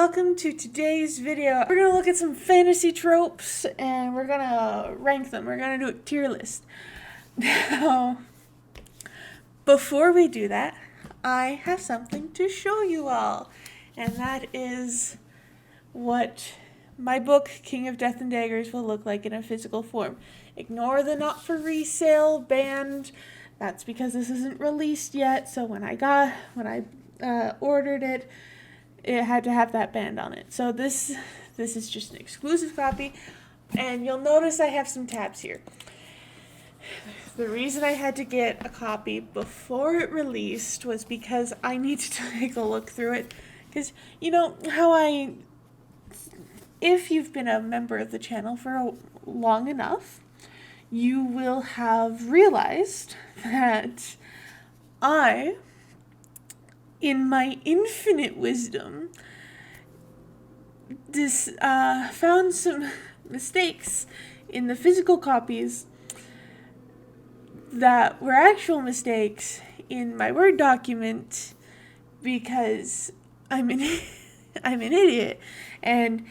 welcome to today's video. We're gonna look at some fantasy tropes and we're gonna rank them. We're gonna do a tier list. Now, before we do that, I have something to show you all, and that is what my book, King of Death and Daggers, will look like in a physical form. Ignore the not for resale banned. That's because this isn't released yet, so when I ordered it, it had to have that band on it. So this is just an exclusive copy, and you'll notice I have some tabs here. The reason I had to get a copy before it released was because I needed to take a look through it. Because you know how if you've been a member of the channel for long enough, you will have realized that I, in my infinite wisdom, found some mistakes in the physical copies that were actual mistakes in my Word document because I'm an idiot, and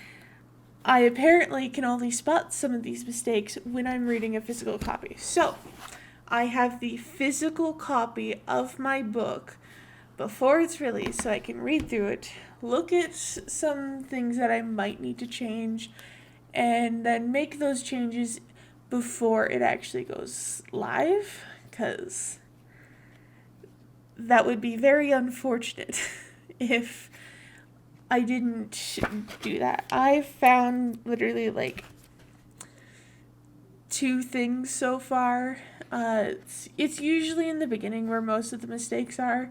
I apparently can only spot some of these mistakes when I'm reading a physical copy. So I have the physical copy of my book before it's released so I can read through it, look at some things that I might need to change, and then make those changes before it actually goes live, because that would be very unfortunate if I didn't do that. I found literally like 2 things so far. It's usually in the beginning where most of the mistakes are,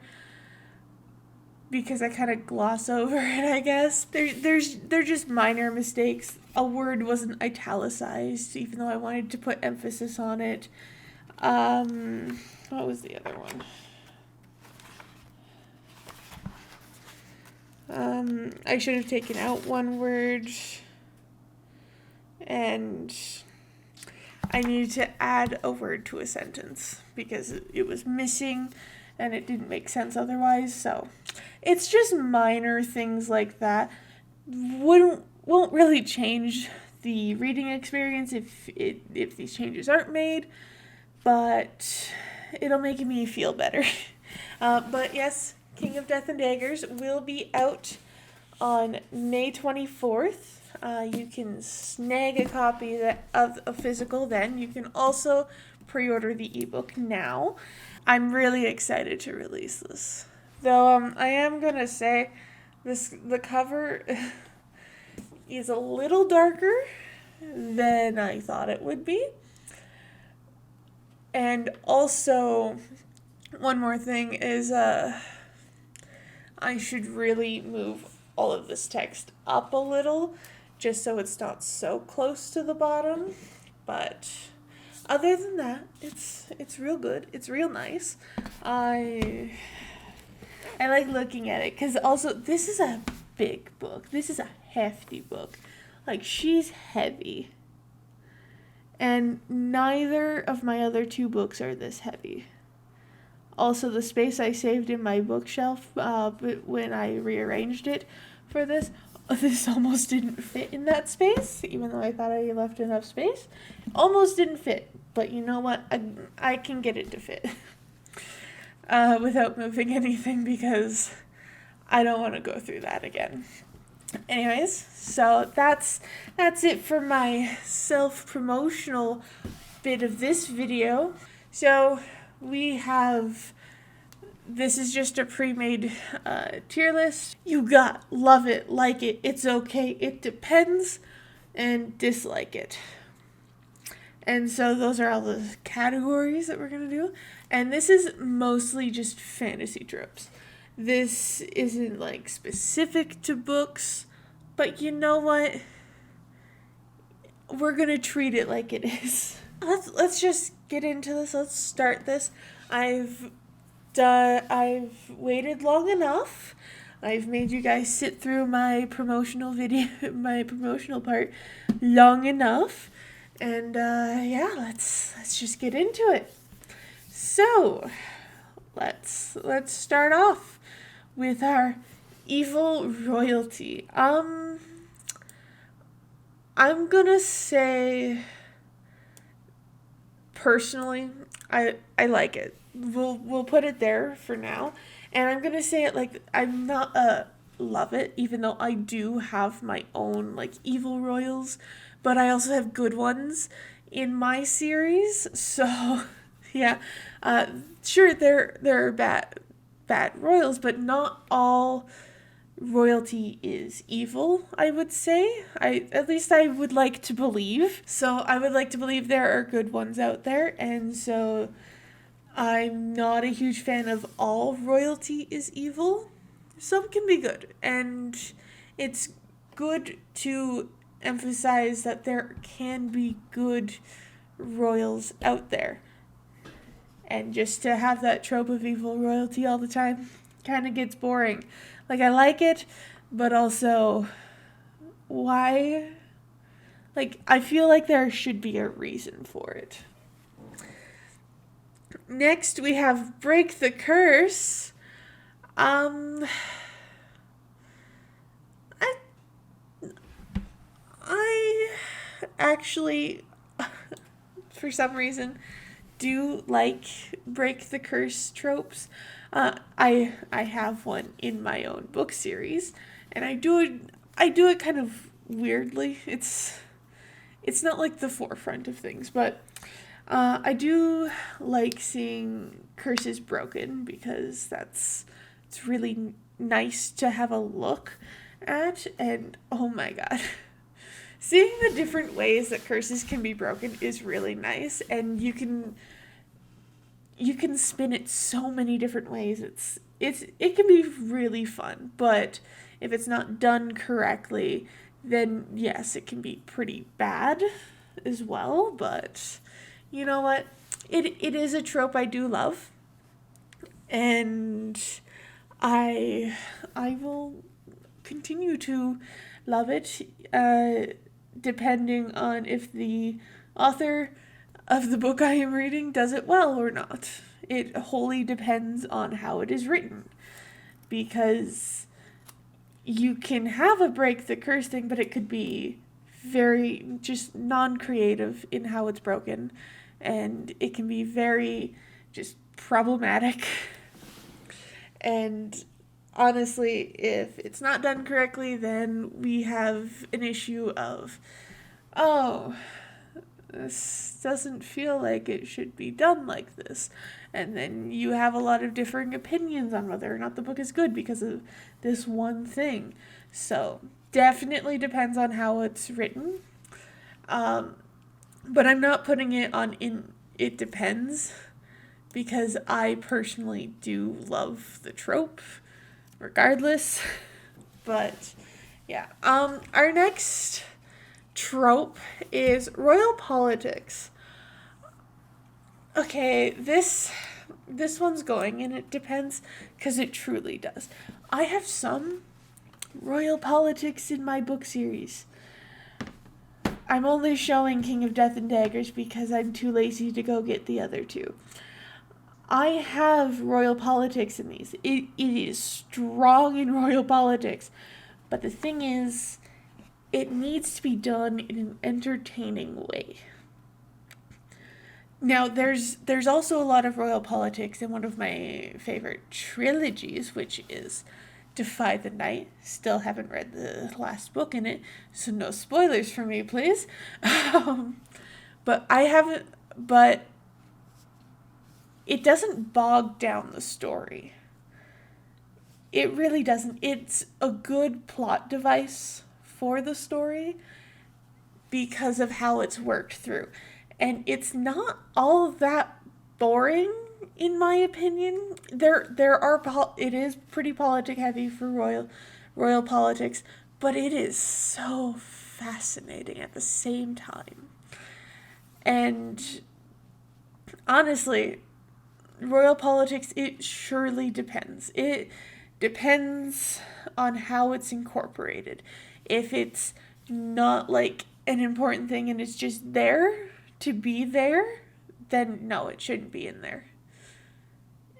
because I kind of gloss over it, I guess. They're just minor mistakes. A word wasn't italicized, even though I wanted to put emphasis on it. What was the other one? I should have taken out one word, and I needed to add a word to a sentence because it was missing and it didn't make sense otherwise. So it's just minor things like that. Won't really change the reading experience if these changes aren't made, but it'll make me feel better. But yes, King of Death and Daggers will be out on May 24th. You can snag a copy of a physical then. You can also pre-order the ebook now. I'm really excited to release this. Though I am going to say the cover is a little darker than I thought it would be. And also, one more thing is I should really move all of this text up a little, just so it's not so close to the bottom. But other than that, it's real good. It's real nice. I like looking at it, because also this is a big book. This is a hefty book. Like, she's heavy. And neither of my other 2 books are this heavy. Also, the space I saved in my bookshelf when I rearranged it for this almost didn't fit in that space, even though I thought I left enough space. Almost didn't fit, but you know what? I can get it to fit without moving anything, because I don't want to go through that again. Anyways, so that's it for my self-promotional bit of this video. So this is just a pre-made tier list. You got love it, like it, it's okay, it depends, and dislike it. And so those are all the categories that we're going to do. And this is mostly just fantasy tropes. This isn't like specific to books, but you know what? We're going to treat it like it is. Let's just get into this. Let's start this. I've waited long enough. I've made you guys sit through my promotional part long enough. And yeah, let's just get into it. So, let's start off with our Evil royalty. I'm gonna say personally, I like it. We'll put it there for now. And I'm gonna say it like I'm not love it, even though I do have my own like evil royals, but I also have good ones in my series. So yeah, uh, sure there are bad royals, but not all royalty is evil, I would say. At least I would like to believe. So I would like to believe there are good ones out there, and so I'm not a huge fan of all royalty is evil. Some can be good, and it's good to emphasize that there can be good royals out there. And just to have that trope of evil royalty all the time kind of gets boring. Like, I like it, but also, why? Like, I feel like there should be a reason for it. Next, we have Break the Curse. I, I actually, for some reason, do like Break the Curse tropes. I have one in my own book series, and I do it kind of weirdly. It's not like the forefront of things, but I do like seeing curses broken because it's really nice to have a look at, and oh my god. Seeing the different ways that curses can be broken is really nice, and you can spin it so many different ways. It can be really fun, but if it's not done correctly, then yes, it can be pretty bad as well, but you know what? It is a trope I do love, and I will continue to love it, depending on if the author of the book I am reading does it well or not. It wholly depends on how it is written, because you can have a break the curse thing, but it could be very just non-creative in how it's broken, and it can be very just problematic. And honestly, if it's not done correctly, then we have an issue of, oh, this doesn't feel like it should be done like this. And then you have a lot of differing opinions on whether or not the book is good because of this one thing. So, definitely depends on how it's written. But I'm not putting it on it depends, because I personally do love the trope regardless. But yeah. Our next trope is royal politics. Okay, this one's going, and it depends, because it truly does. I have some royal politics in my book series. I'm only showing King of Death and Daggers because I'm too lazy to go get the other two. I have royal politics in these. It is strong in royal politics. But the thing is, it needs to be done in an entertaining way. Now, there's also a lot of royal politics in one of my favorite trilogies, which is Defy the Night. Still haven't read the last book in it, so no spoilers for me, please. But I haven't. But it doesn't bog down the story. It really doesn't. It's a good plot device for the story because of how it's worked through. And it's not all that boring, in my opinion. It is pretty politic heavy for royal politics, but it is so fascinating at the same time. And honestly, royal politics, it surely depends. It depends on how it's incorporated. If it's not like an important thing and it's just there to be there, then no, it shouldn't be in there.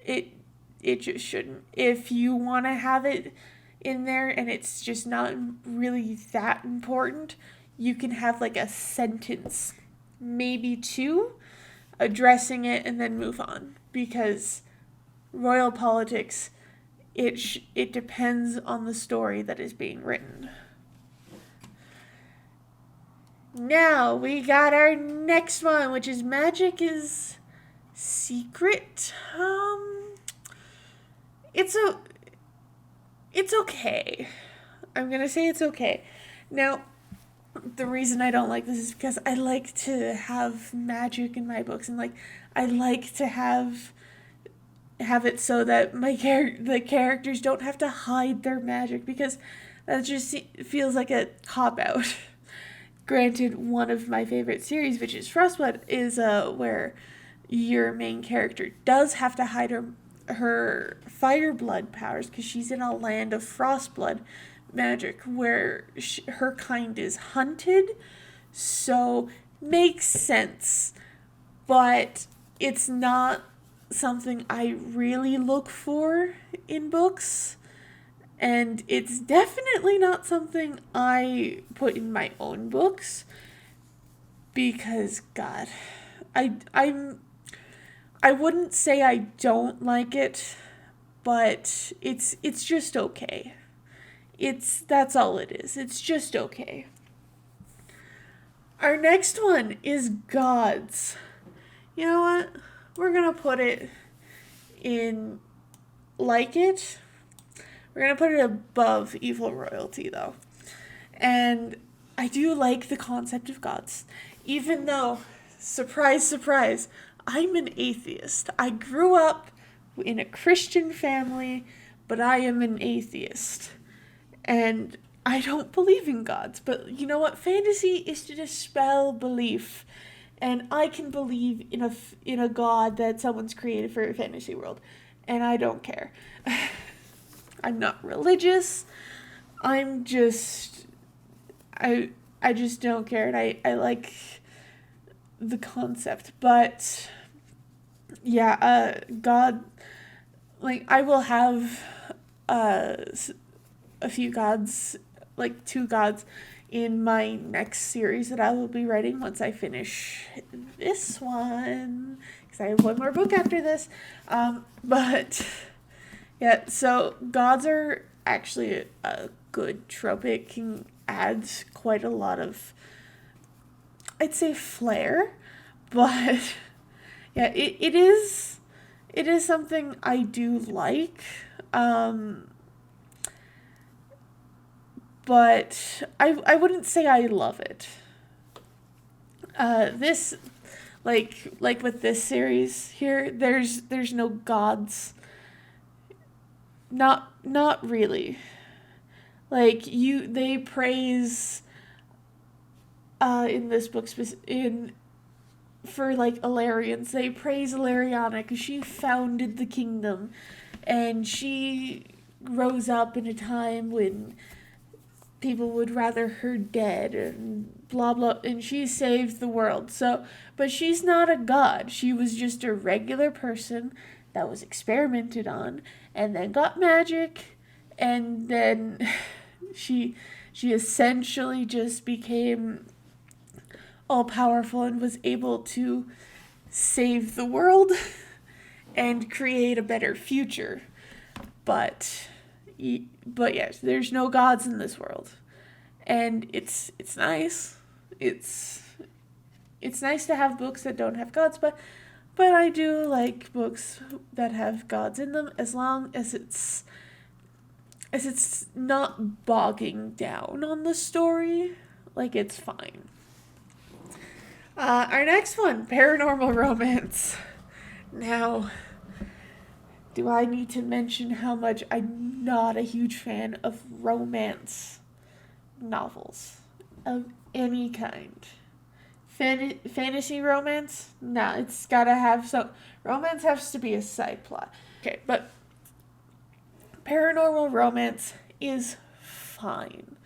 It just shouldn't. If you want to have it in there and it's just not really that important, you can have like a sentence, maybe two, addressing it and then move on. Because royal politics, it depends on the story that is being written. Now we got our next one, which is magic is secret. It's okay. I'm gonna say it's okay. Now, the reason I don't like this is because I like to have magic in my books, and like I like to have it so that the characters don't have to hide their magic, because that just feels like a cop out. Granted, one of my favorite series, which is Frostblood, is where your main character does have to hide her fireblood powers because she's in a land of frostblood magic where her kind is hunted, so makes sense, but it's not something I really look for in books, and it's definitely not something I put in my own books because, God, I wouldn't say I don't like it, but it's just okay. That's all it is. It's just okay. Our next one is gods. You know what? We're gonna put it in like it. We're gonna put it above evil royalty though. And I do like the concept of gods, even though, surprise, surprise, I'm an atheist. I grew up in a Christian family, but I am an atheist. And I don't believe in gods. But you know what? Fantasy is to dispel belief. And I can believe in a god that someone's created for a fantasy world. And I don't care. I'm not religious. I'm just... I just don't care. And I like the concept, but God, like I will have a few gods, like 2 gods in my next series that I will be writing once I finish this one, because I have one more book after this. But yeah, so gods are actually a good trope. It can add quite a lot of, I'd say, flair, but yeah, it is something I do like, but I wouldn't say I love it. This, like with this series here, there's no gods. Not really. Like they praise in this book for like Illyrians, they praise Illyriana because she founded the kingdom, and she rose up in a time when people would rather her dead and blah blah, and she saved the world. So, but she's not a god. She was just a regular person that was experimented on and then got magic, and then she essentially just became all powerful and was able to save the world and create a better future. But yes, there's no gods in this world, and it's nice. It's nice to have books that don't have gods, but I do like books that have gods in them, as long as it's not bogging down on the story. Like, it's fine. Our next one, paranormal romance. Now, do I need to mention how much I'm not a huge fan of romance novels of any kind? Fantasy romance? Nah, it's gotta have some... Romance has to be a side plot. Okay, but paranormal romance is fine.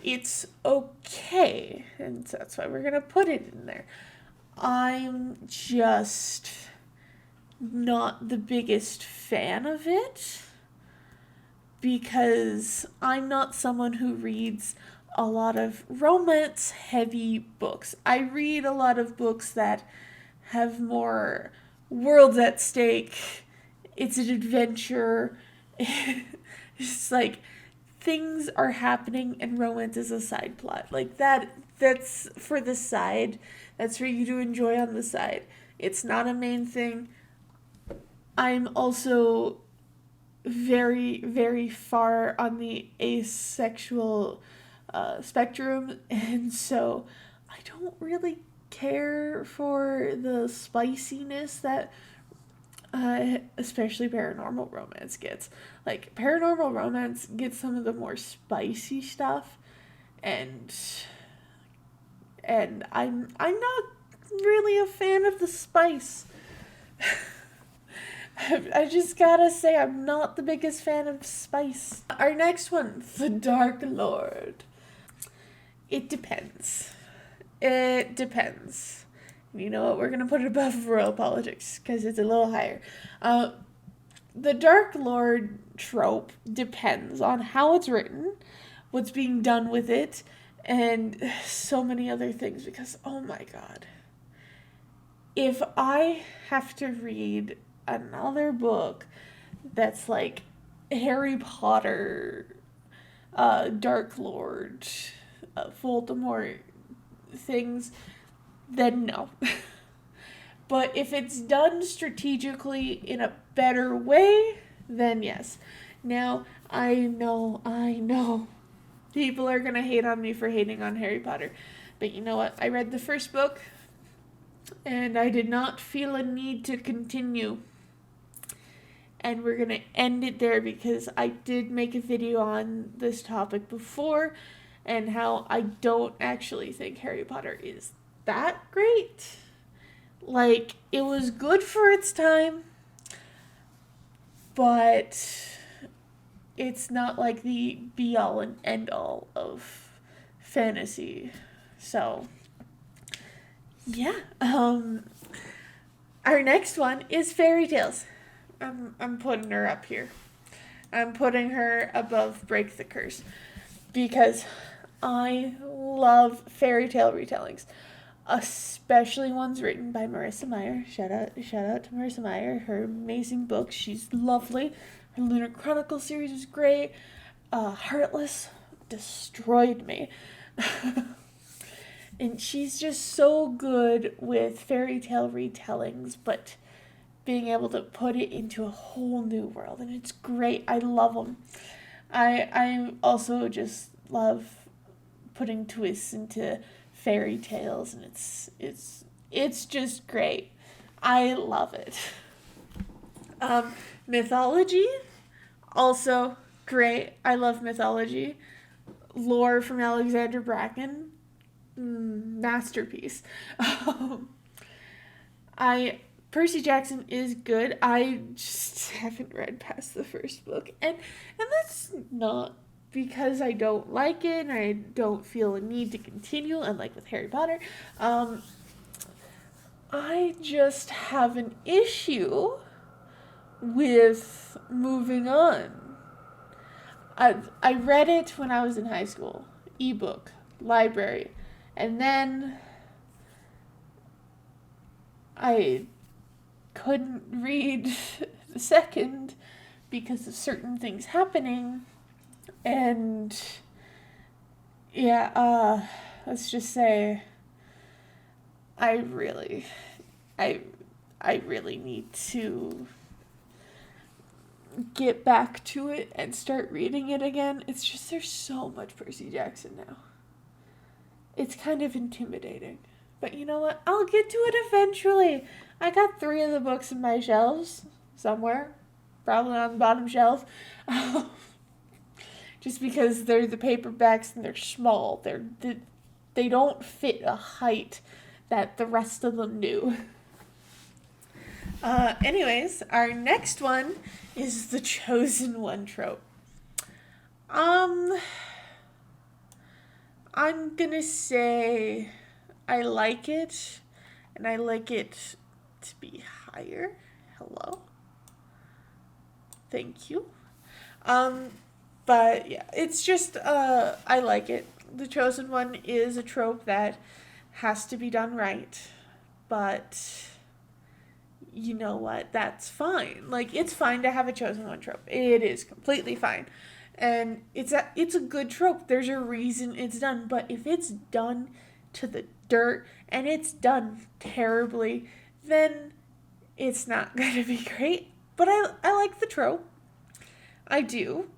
It's okay, and that's why we're going to put it in there. I'm just not the biggest fan of it, because I'm not someone who reads a lot of romance heavy books. I read a lot of books that have more worlds at stake. It's an adventure. It's like things are happening and romance is a side plot. Like that's for the side. That's for you to enjoy on the side. It's not a main thing. I'm also very, very far on the asexual spectrum, and so I don't really care for the spiciness that especially paranormal romance gets. Like, paranormal romance gets some of the more spicy stuff, and I'm not really a fan of the spice. I just gotta say, I'm not the biggest fan of spice. Our next one, The Dark Lord. It depends. It depends. You know what? We're gonna put it above royal politics because it's a little higher. The Dark Lord trope depends on how it's written, what's being done with it, and so many other things. Because, oh my god, if I have to read another book that's like Harry Potter, Dark Lord, Voldemort things, then no. But if it's done strategically in a better way, then yes. Now, I know, people are gonna hate on me for hating on Harry Potter. But you know what? I read the first book, and I did not feel a need to continue. And we're going to end it there because I did make a video on this topic before and how I don't actually think Harry Potter is that great. Like, it was good for its time, but it's not like the be-all and end-all of fantasy. So, yeah. Our next one is fairy tales. I'm putting her up here. I'm putting her above Break the Curse because I love fairy tale retellings, especially ones written by Marissa Meyer. Shout out to Marissa Meyer. Her amazing books. She's lovely. Her Lunar Chronicle series was great. Heartless destroyed me. And she's just so good with fairy tale retellings, but being able to put it into a whole new world, and it's great. I love them. I also just love putting twists into fairy tales, and it's just great. I love it. Mythology, also great. I love mythology. Lore from Alexander Bracken, masterpiece. Percy Jackson is good. I just haven't read past the first book. And that's not because I don't like it and I don't feel a need to continue, unlike with Harry Potter. I just have an issue with moving on. I read it when I was in high school. Ebook, library. And then I couldn't read the second because of certain things happening, and yeah, let's just say I really need to get back to it and start reading it again. It's just there's so much Percy Jackson now. It's kind of intimidating. But you know what? I'll get to it eventually. I got 3 of the books in my shelves somewhere. Probably on the bottom shelf. Just because they're the paperbacks and they're small. They don't fit a height that the rest of them do. Anyways, our next one is the Chosen One trope. I'm gonna say I like it, and I like it to be higher. Hello. Thank you. But yeah, it's just, I like it. The Chosen One is a trope that has to be done right. But you know what? That's fine. Like, it's fine to have a Chosen One trope. It is completely fine. And it's a good trope. There's a reason it's done. But if it's done to the dirt and it's done terribly, then it's not going to be great. But I like the trope. I do.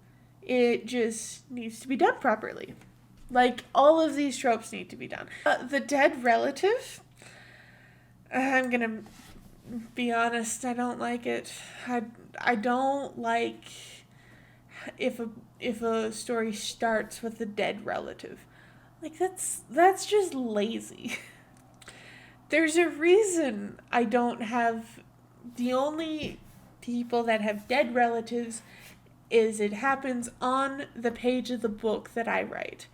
It just needs to be done properly. Like, all of these tropes need to be done. The dead relative, I'm going to be honest, I don't like it. I don't like if a story starts with a dead relative. Like, that's just lazy. There's a reason I don't have the only people that have dead relatives is it happens on the page of the book that I write.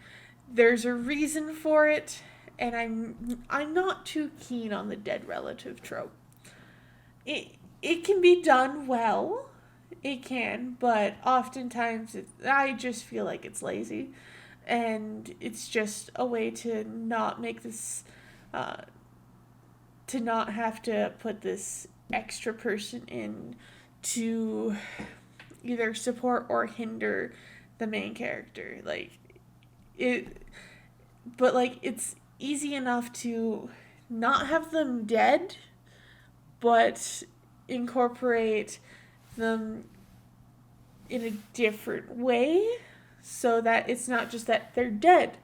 There's a reason for it, and I'm not too keen on the dead relative trope. It can be done well. It can, but oftentimes I just feel like it's lazy, and it's just a way to not make this to not have to put this extra person in to either support or hinder the main character. Like, it's easy enough to not have them dead, but incorporate them in a different way so that it's not just that they're dead.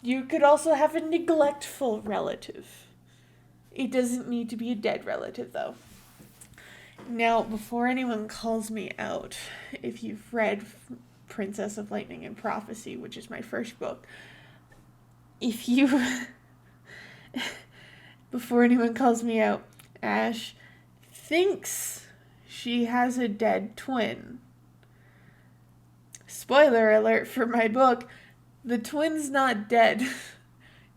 You could also have a neglectful relative. It doesn't need to be a dead relative, though. Now, before anyone calls me out, if you've read Princess of Lightning and Prophecy, which is my first book, before anyone calls me out, Ash thinks she has a dead twin. Spoiler alert for my book, the twin's not dead.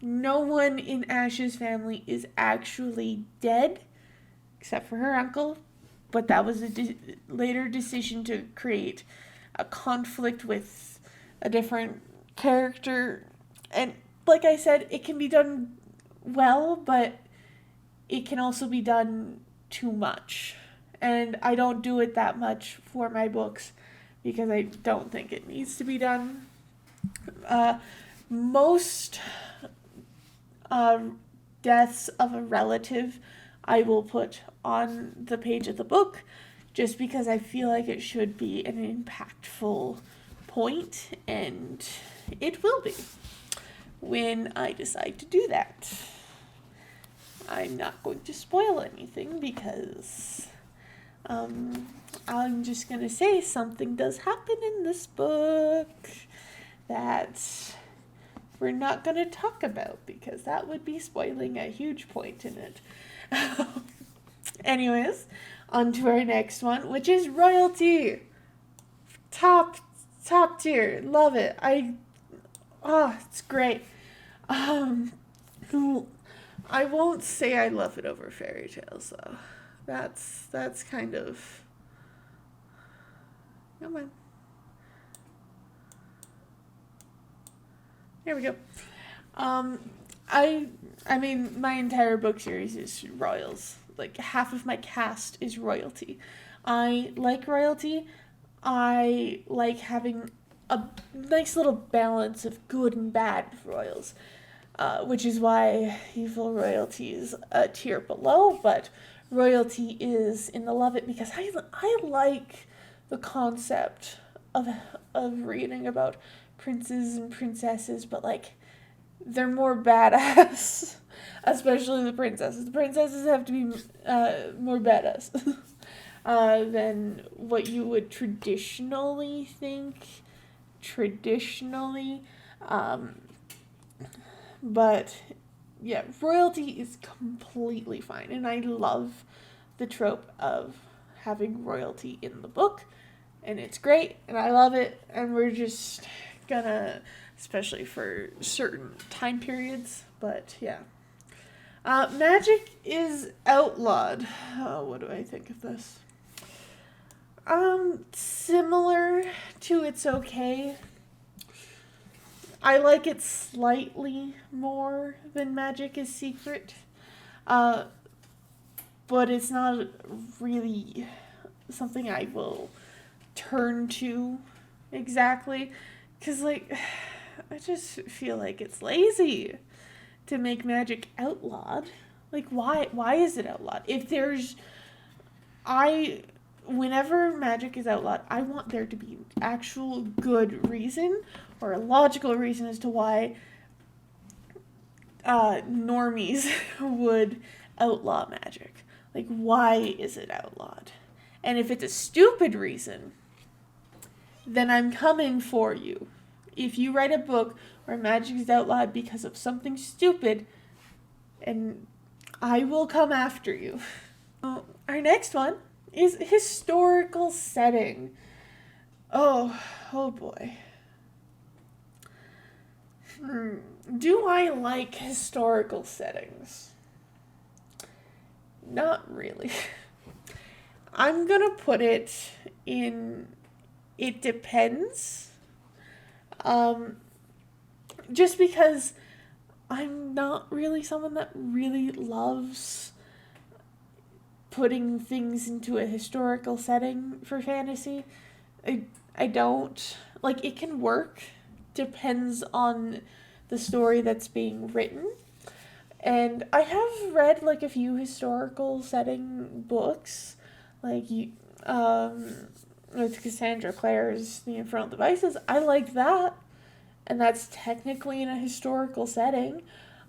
No one in Ash's family is actually dead, except for her uncle. But that was a later decision to create a conflict with a different character. And like I said, it can be done well, but it can also be done too much. And I don't do it that much for my books because I don't think it needs to be done. Most deaths of a relative I will put on the page of the book just because I feel like it should be an impactful point, and it will be when I decide to do that. I'm not going to spoil anything because I'm just going to say something does happen in this book that we're not going to talk about because that would be spoiling a huge point in it. Anyways, on to our next one, which is royalty. Top tier. Love it. It's great. I won't say I love it over fairy tales though. That's kind of, come on. Here we go. I mean, my entire book series is royals. Like, half of my cast is royalty. I like royalty. I like having a nice little balance of good and bad royals, which is why evil royalty is a tier below, but royalty is in the love it because I like the concept of reading about princes and princesses, but like, they're more badass, especially the princesses. The princesses have to be more badass than what you would traditionally think. But yeah, royalty is completely fine, and I love the trope of having royalty in the book, and it's great, and I love it, and we're just gonna, especially for certain time periods, but yeah. Magic is outlawed. What do I think of this? Similar to It's Okay. I like it slightly more than Magic is Secret. Uh, but it's not really something I will turn to exactly. Because, like, I just feel like it's lazy to make Magic outlawed. Like, why is it outlawed? If there's, whenever Magic is outlawed, I want there to be actual good reason or a logical reason as to why normies would outlaw Magic. Like, why is it outlawed? And if it's a stupid reason, then I'm coming for you. If you write a book where Magic is outlawed because of something stupid, and I will come after you. Our next one is historical setting. Oh boy. Do I like historical settings? Not really. I'm gonna put it in, it depends. Just because I'm not really someone that really loves putting things into a historical setting for fantasy. I don't. Like, it can work. Depends on the story that's being written. And I have read, like, a few historical setting books. Like, with Cassandra Clare's The Infernal Devices. I like that. And that's technically in a historical setting.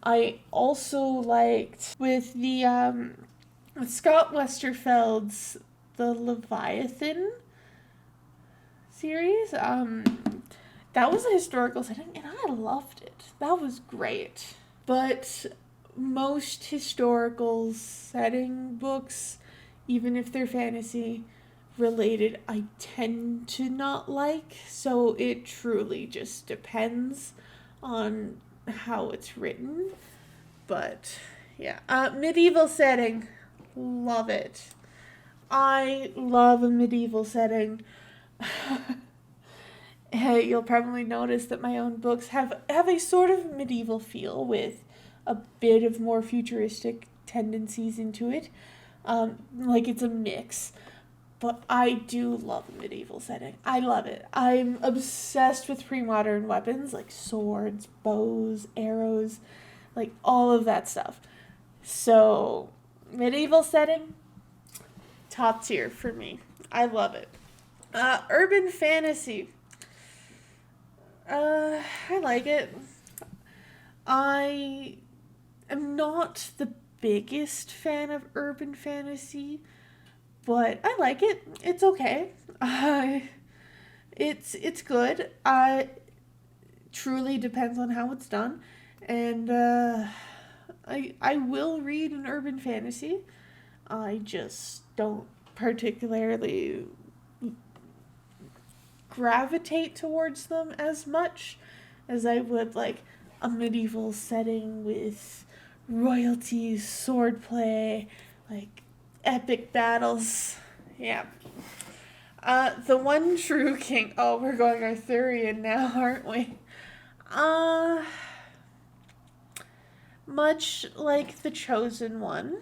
I also liked with with Scott Westerfeld's The Leviathan series. That was a historical setting, and I loved it. That was great. But most historical setting books, even if they're fantasy related, I tend to not like. So it truly just depends on how it's written. But yeah, medieval setting, love it. I love a medieval setting. You'll probably notice that my own books have a sort of medieval feel with a bit of more futuristic tendencies into it. Like, it's a mix. But I do love a medieval setting. I love it. I'm obsessed with pre-modern weapons, like swords, bows, arrows, like all of that stuff. So, medieval setting, top tier for me. I love it. Urban fantasy. I like it. I am not the biggest fan of urban fantasy, but I like it. It's okay. It's good. Truly depends on how it's done, and I will read an urban fantasy. I just don't particularly gravitate towards them as much as I would like a medieval setting with royalty, swordplay, like epic battles. Yeah. The One True King. Oh, we're going Arthurian now, aren't we? Much like The Chosen One,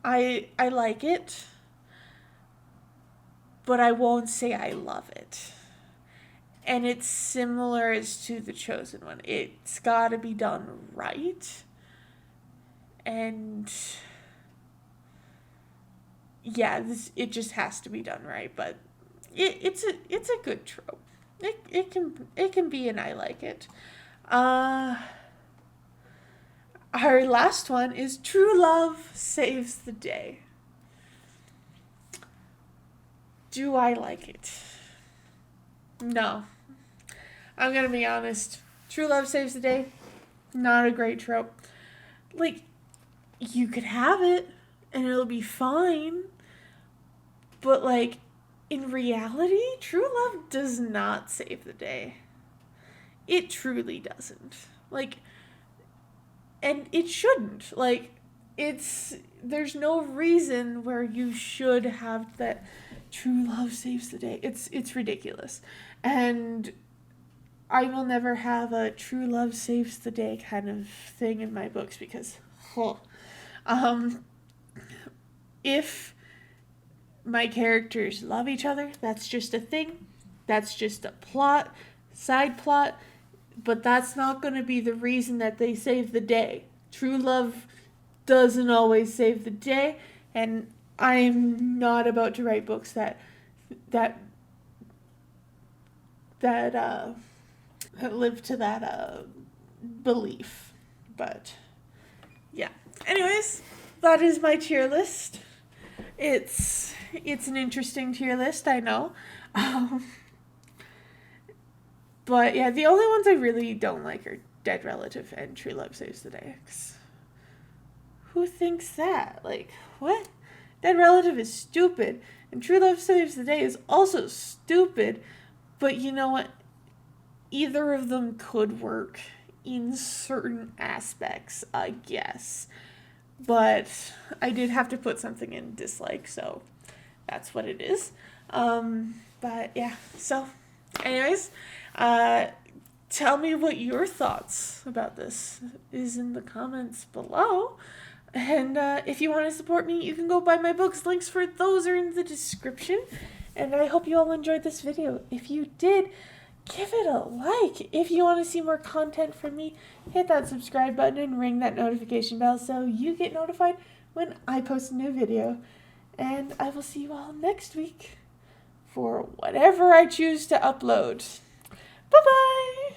I like it, but I won't say I love it. And it's similar as to The Chosen One. It's got to be done right. And yeah, it just has to be done right. But it's a good trope. It can be, and I like it. Our last one is True Love Saves the Day. Do I like it? No. I'm gonna be honest. True Love Saves the Day, not a great trope. Like, you could have it, and it'll be fine. But, like, in reality, true love does not save the day. It truly doesn't. Like, and it shouldn't. Like, there's no reason where you should have that true love saves the day. It's ridiculous. And I will never have a true love saves the day kind of thing in my books because, if my characters love each other, that's just a thing. That's just a plot, side plot, but that's not going to be the reason that they save the day. True love doesn't always save the day, and I'm not about to write books that live to that belief. But yeah. Anyways, that is my tier list. It's an interesting tier list, I know. But yeah, the only ones I really don't like are Dead Relative and True Love Saves the Day. Who thinks that? Like, what? Dead Relative is stupid, and True Love Saves the Day is also stupid. But you know what? Either of them could work in certain aspects, I guess. But I did have to put something in dislike, so that's what it is. But yeah, so anyways, tell me what your thoughts about this is in the comments below. And if you want to support me, you can go buy my books. Links for those are in the description. And I hope you all enjoyed this video. If you did, give it a like. If you want to see more content from me, hit that subscribe button and ring that notification bell so you get notified when I post a new video. And I will see you all next week for whatever I choose to upload. Bye-bye!